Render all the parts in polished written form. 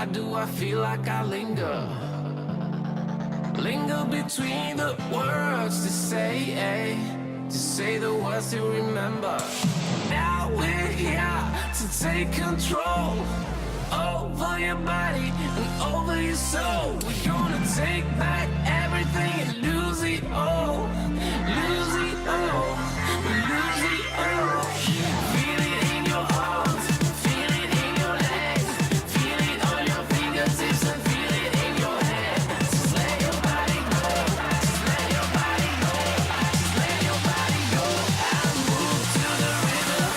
Why do I feel like I linger? Linger between the words to say the words to remember. Now we're here to take control over your body and over your soul. We're gonna take back everything and lose it all. Lose it all. Lose it all. Feel it in your arms, feel it in your legs, feel it on your fingertips and feel it in your head. Just let your body go, just let your body go, just let your body go and move to the rhythm.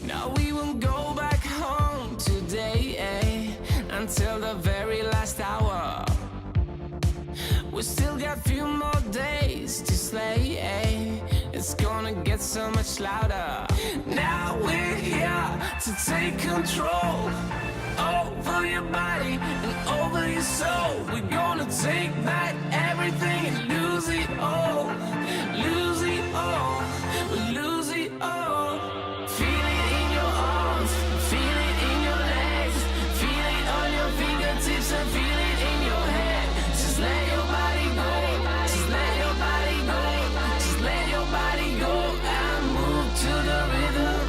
Now we won't go back home today, until the very last hour. We still got few more days to slay, it's gonna get so much louder. Now we're here to take control over your body and over your soul. We're gonna take back everything and lose it all. Lose it all. Lose it all. Feel it in your arms, feel it in your legs, feel it on your fingertips and feel it in your head. Just let your body go, just let your body go, just let your body go and move to the rhythm.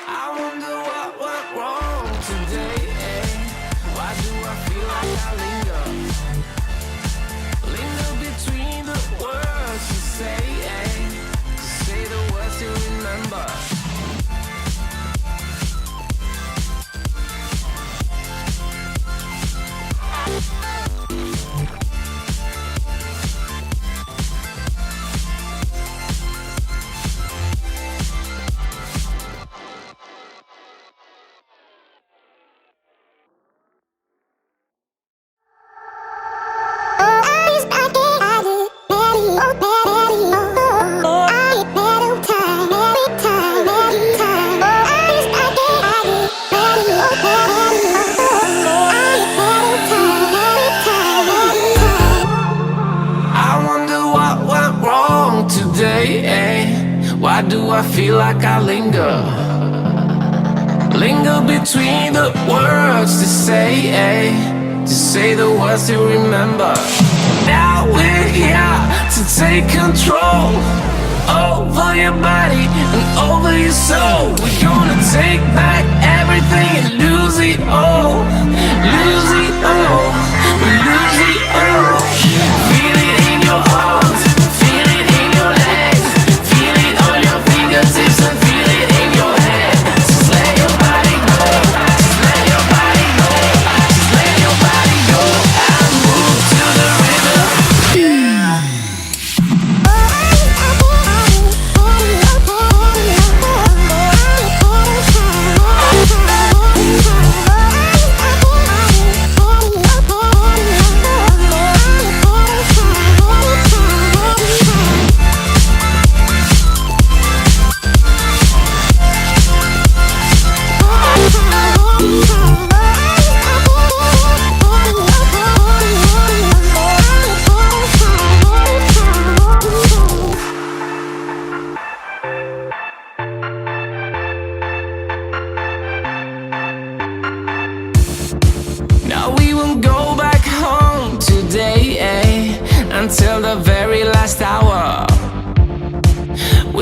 I wonder what went wrong today, Why do I feel like I linger? Linger between the words to say the words to remember. I wonder what went wrong today, Why do I feel like I linger? Linger between the words to say the words to remember. Now we're here to take control over your body and over your soul. We're gonna take back everything and lose it all. Lose it all. Lose it all. Feel it in your arms, feel it in your legs, feel it on your fingertips and feel it in your head. Just let your body go, just let your body go, just let your body go and move to the rhythm.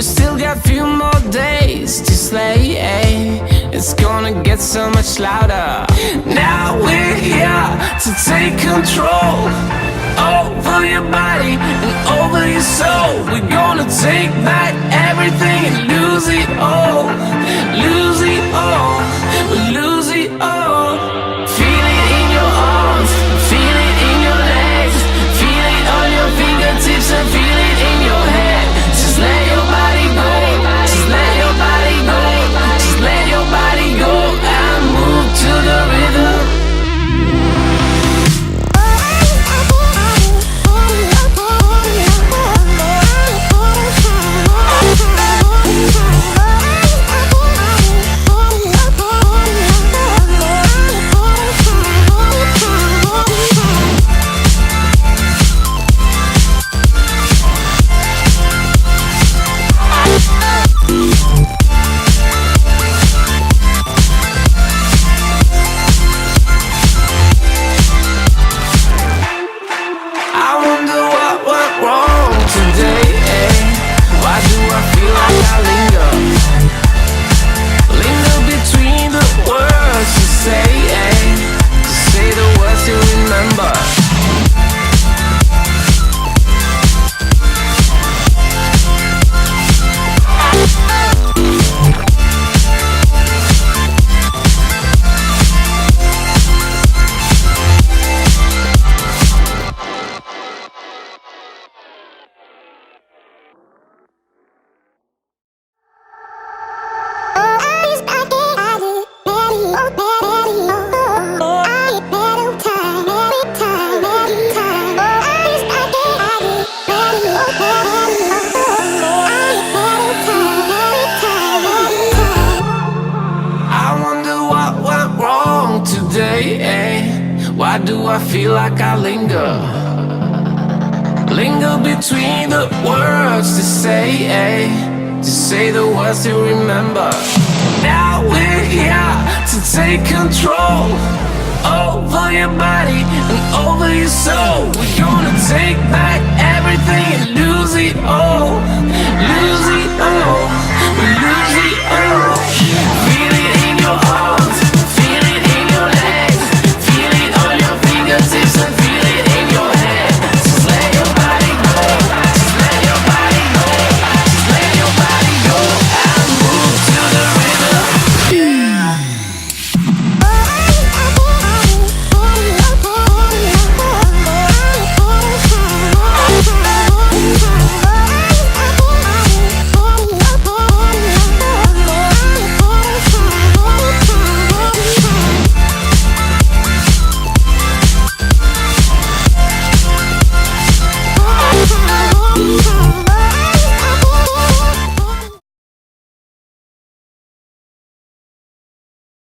We still got few more days to slay. It's gonna get so much louder. Now we're here to take control over your body and over your soul. We're gonna take back everything and lose it all. Lose it all. We lose it all. Feel it in your arms, feel it in your legs, feel it on your fingertips and feel it in your head. Just let your body go, just let your body go, just let your body go and move to the rhythm. I wonder what went wrong today, Why do I feel like I linger? Linger between the words to say, To say the words you remember. Why do I feel like I linger? Linger between the words to say the words to remember. Now we're here to take control over your body and over your soul. We're gonna take back everything and lose it all. Lose it